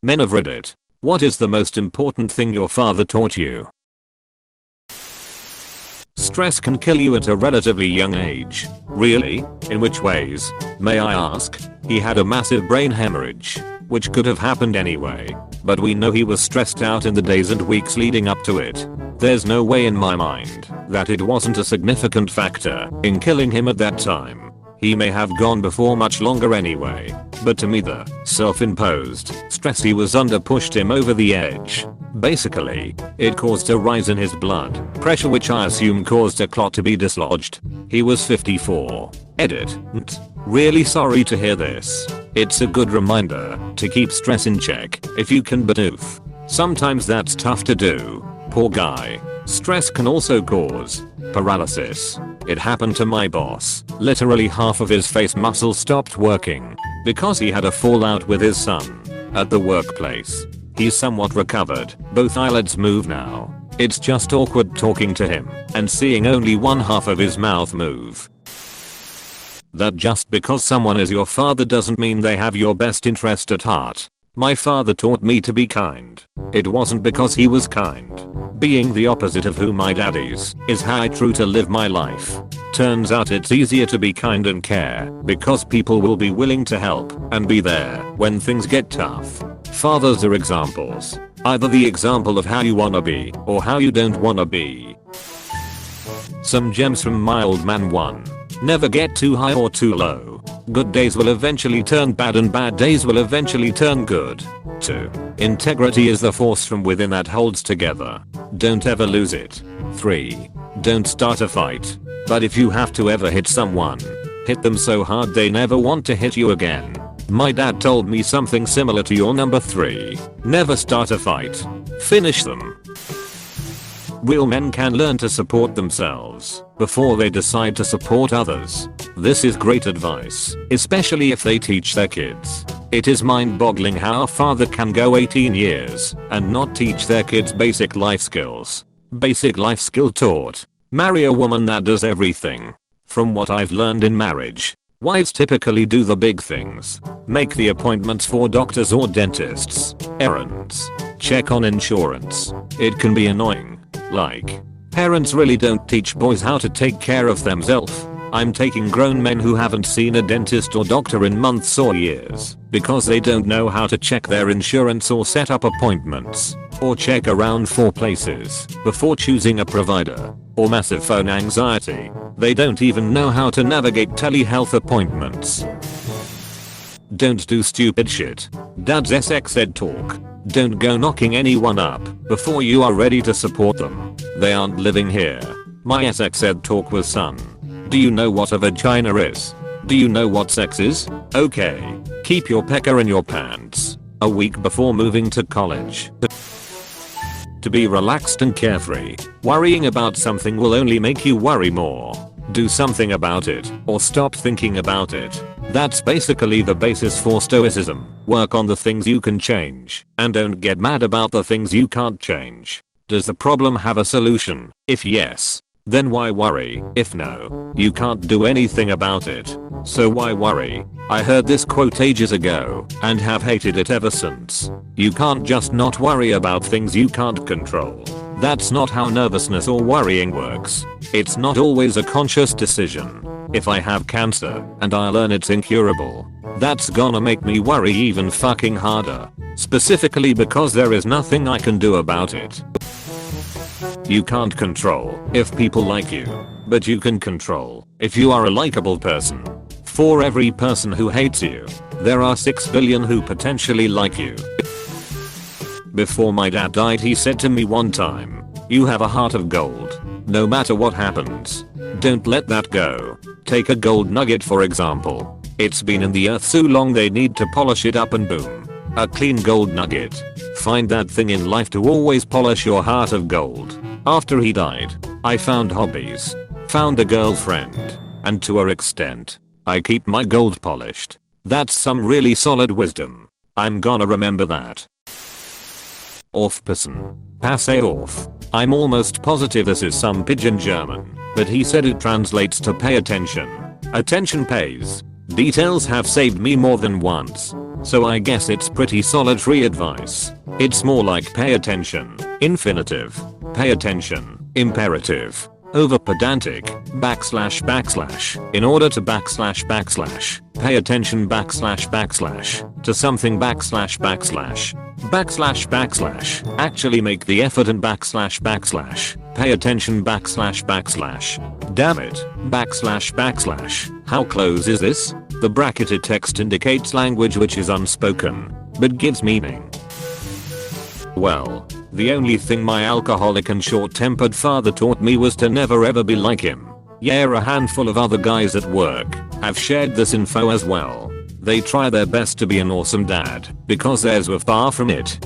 Men of Reddit. What is the most important thing your father taught you? Stress can kill you at a relatively young age. Really? In which ways? May I ask? He had a massive brain hemorrhage, which could have happened anyway, but we know he was stressed out in the days and weeks leading up to it. There's no way in my mind that it wasn't a significant factor in killing him at that time. He may have gone before much longer anyway, but to me the self-imposed stress he was under pushed him over the edge. Basically, it caused a rise in his blood pressure, which I assume caused a clot to be dislodged. He was 54. Edit. Really sorry to hear this. It's a good reminder to keep stress in check if you can, but oof. Sometimes that's tough to do. Poor guy. Stress can also cause paralysis. It happened to my boss. Literally half of his face muscles stopped working because he had a fallout with his son at the workplace. He's somewhat recovered. Both eyelids move now. It's just awkward talking to him and seeing only one half of his mouth move. That just because someone is your father doesn't mean they have your best interest at heart. My father taught me to be kind. It wasn't because he was kind. Being the opposite of who my dad is how I try to live my life. Turns out it's easier to be kind and care because people will be willing to help and be there when things get tough. Fathers are examples. Either the example of how you wanna be or how you don't wanna be. Some gems from my old man. 1. Never get too high or too low. Good days will eventually turn bad and bad days will eventually turn good. 2. Integrity is the force from within that holds together. Don't ever lose it. 3. Don't start a fight. But if you have to ever hit someone, hit them so hard they never want to hit you again. My dad told me something similar to your number 3. Never start a fight. Finish them. Real men can learn to support themselves before they decide to support others. This is great advice, especially if they teach their kids. It is mind-boggling how a father can go 18 years and not teach their kids basic life skills. Basic life skill taught. Marry a woman that does everything. From what I've learned in marriage, wives typically do the big things. Make the appointments for doctors or dentists, errands, check on insurance. It can be annoying. Like, parents really don't teach boys how to take care of themselves. I'm taking grown men who haven't seen a dentist or doctor in months or years because they don't know how to check their insurance or set up appointments or check around 4 places before choosing a provider, or massive phone anxiety. They don't even know how to navigate telehealth appointments. Don't do stupid shit. Dad's sex ed talk. Don't go knocking anyone up before you are ready to support them. They aren't living here. My sex ed talk was son. Do you know what a vagina is? Do you know what sex is? Okay. Keep your pecker in your pants. A week before moving to college. To be relaxed and carefree. Worrying about something will only make you worry more. Do something about it or stop thinking about it. That's basically the basis for stoicism. Work on the things you can change and don't get mad about the things you can't change. Does the problem have a solution? If yes, then why worry? If no, you can't do anything about it. So why worry? I heard this quote ages ago and have hated it ever since. You can't just not worry about things you can't control. That's not how nervousness or worrying works. It's not always a conscious decision. If I have cancer and I learn it's incurable, that's gonna make me worry even fucking harder. Specifically because there is nothing I can do about it. You can't control if people like you, but you can control if you are a likable person. For every person who hates you, there are 6 billion who potentially like you. Before my dad died, he said to me one time, "You have a heart of gold. No matter what happens, don't let that go." Take a gold nugget for example. It's been in the earth so long they need to polish it up and boom. A clean gold nugget. Find that thing in life to always polish your heart of gold. After he died, I found hobbies, found a girlfriend, and to an extent, I keep my gold polished. That's some really solid wisdom. I'm gonna remember that. Aufpassen. Passe auf. I'm almost positive this is some pidgin German, but he said it translates to pay attention. Attention pays. Details have saved me more than once. So I guess it's pretty solitary advice. It's more like pay attention, infinitive, pay attention, imperative, over pedantic, backslash, in order to backslash, pay attention backslash, to something backslash, actually make the effort and backslash, pay attention backslash, damn it, backslash, how close is this? The bracketed text indicates language which is unspoken, but gives meaning. Well, the only thing my alcoholic and short-tempered father taught me was to never ever be like him. Yeah, a handful of other guys at work have shared this info as well. They try their best to be an awesome dad, because theirs were far from it.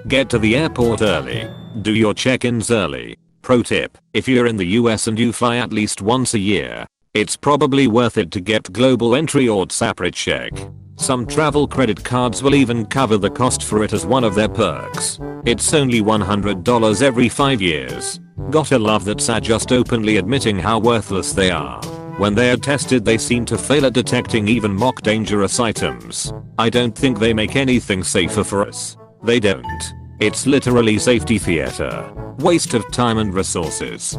Get to the airport early. Do your check-ins early. Pro tip, if you're in the US and you fly at least once a year, it's probably worth it to get global entry or separate check. Some travel credit cards will even cover the cost for it as one of their perks. It's only $100 every 5 years. Gotta love that SAT just openly admitting how worthless they are. When they are tested they seem to fail at detecting even mock dangerous items. I don't think they make anything safer for us. They don't. It's literally safety theater. Waste of time and resources.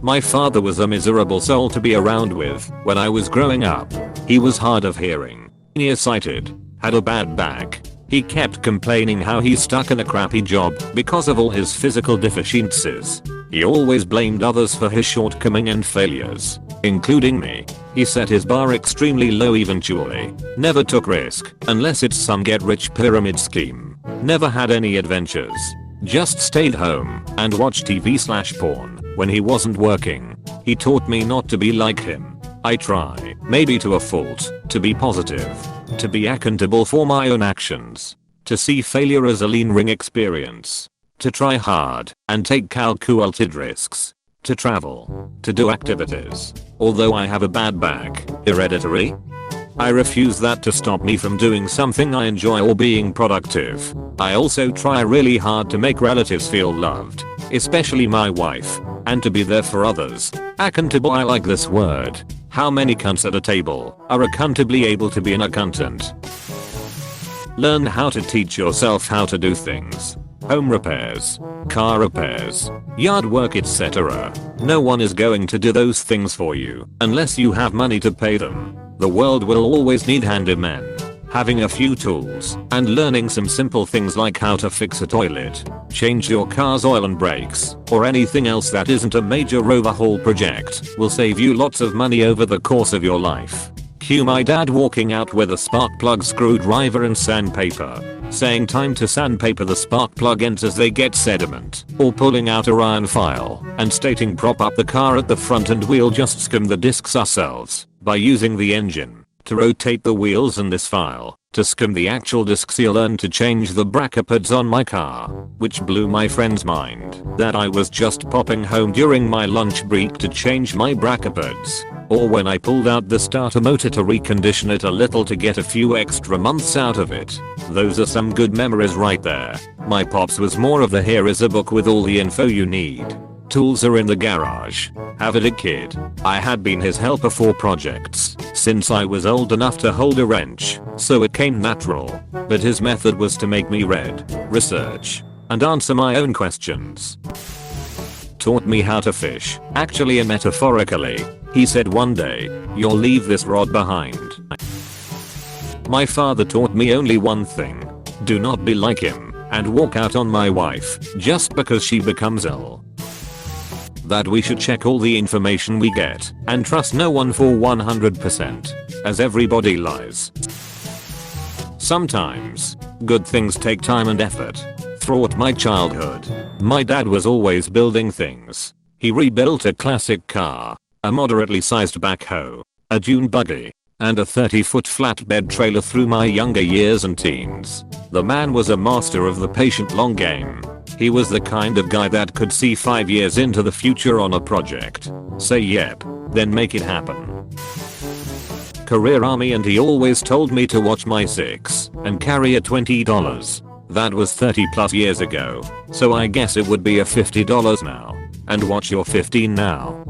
My father was a miserable soul to be around with when I was growing up. He was hard of hearing, nearsighted, had a bad back. He kept complaining how he's stuck in a crappy job because of all his physical deficiencies. He always blamed others for his shortcomings and failures, including me. He set his bar extremely low eventually. Never took risk, unless it's some get-rich pyramid scheme. Never had any adventures. Just stayed home and watched TV/porn when he wasn't working. He taught me not to be like him. I try, maybe to a fault, to be positive, to be accountable for my own actions, to see failure as a learning experience, to try hard and take calculated risks, to travel, to do activities. Although I have a bad back, hereditary, I refuse that to stop me from doing something I enjoy or being productive. I also try really hard to make relatives feel loved, especially my wife, and to be there for others. Accountable, I like this word. How many cunts at a table are accountably able to be an accountant? Learn how to teach yourself how to do things. Home repairs, car repairs, yard work, etc. No one is going to do those things for you unless you have money to pay them. The world will always need handymen. Having a few tools and learning some simple things like how to fix a toilet, change your car's oil and brakes, or anything else that isn't a major overhaul project will save you lots of money over the course of your life. Cue my dad walking out with a spark plug, screwdriver and sandpaper, saying time to sandpaper the spark plug ends as they get sediment, or pulling out a iron file and stating prop up the car at the front and we'll just skim the discs ourselves by using the engine to rotate the wheels and this file to skim the actual discs. He'll learn to change the bracket pads on my car, which blew my friend's mind that I was just popping home during my lunch break to change my bracket pads, or when I pulled out the starter motor to recondition it a little to get a few extra months out of it. Those are some good memories right there. My pops was more of the here is a book with all the info you need. Tools are in the garage. Have it a kid. I had been his helper for projects since I was old enough to hold a wrench, so it came natural. But his method was to make me read, research, and answer my own questions. Taught me how to fish, actually and metaphorically. He said one day, you'll leave this rod behind. My father taught me only one thing. Do not be like him and walk out on my wife just because she becomes ill. That we should check all the information we get and trust no one for 100%, as everybody lies. Sometimes, good things take time and effort. Throughout my childhood, my dad was always building things. He rebuilt a classic car, a moderately sized backhoe, a dune buggy, and a 30-foot flatbed trailer through my younger years and teens. The man was a master of the patient long game. He was the kind of guy that could see 5 years into the future on a project, say yep, then make it happen. Career Army, and he always told me to watch my 6 and carry a $20. That was 30 plus years ago, so I guess it would be a $50 now. And watch your 15 now.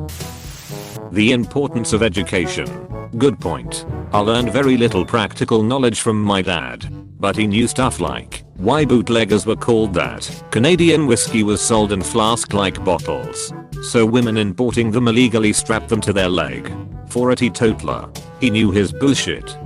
The importance of education. Good point. I learned very little practical knowledge from my dad. But he knew stuff like why bootleggers were called that. Canadian whiskey was sold in flask-like bottles. So women importing them illegally strapped them to their leg. For a teetotaler. He knew his bullshit.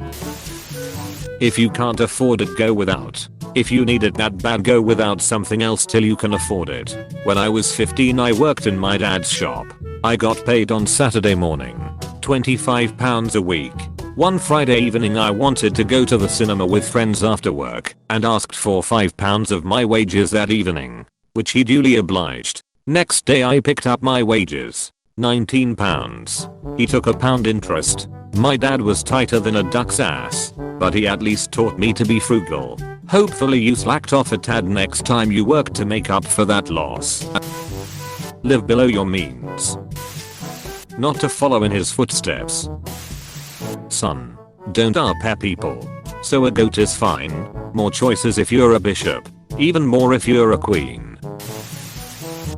If you can't afford it, go without. If you need it that bad, go without something else till you can afford it. When I was 15 I worked in my dad's shop. I got paid on Saturday morning. £25 a week. One Friday evening I wanted to go to the cinema with friends after work and asked for £5 of my wages that evening, which he duly obliged. Next day I picked up my wages. £19. He took £1 interest. My dad was tighter than a duck's ass, but he at least taught me to be frugal. Hopefully you slacked off a tad next time you work to make up for that loss. Live below your means. Not to follow in his footsteps. Son, don't RP people. So a goat is fine. More choices if you're a bishop. Even more if you're a queen.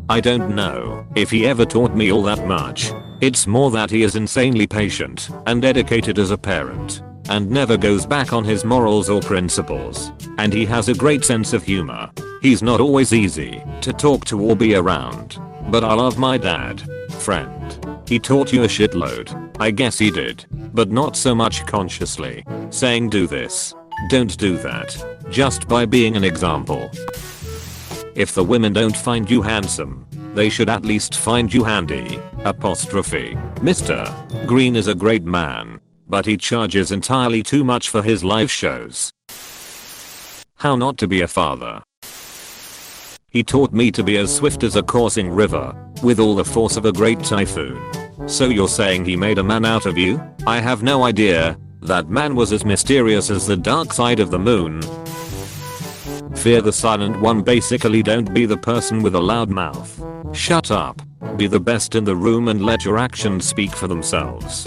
I don't know if he ever taught me all that much. It's more that he is insanely patient and dedicated as a parent and never goes back on his morals or principles. And he has a great sense of humor. He's not always easy to talk to or be around. But I love my dad. Friend. He taught you a shitload. I guess he did. But not so much consciously. Saying do this. Don't do that. Just by being an example. If the women don't find you handsome, they should at least find you handy. Apostrophe. Mr. Green is a great man, but he charges entirely too much for his live shows. How not to be a father. He taught me to be as swift as a coursing river, with all the force of a great typhoon. So you're saying he made a man out of you? I have no idea. That man was as mysterious as the dark side of the moon. Fear the silent one. Basically, don't be the person with a loud mouth. Shut up. Be the best in the room and let your actions speak for themselves.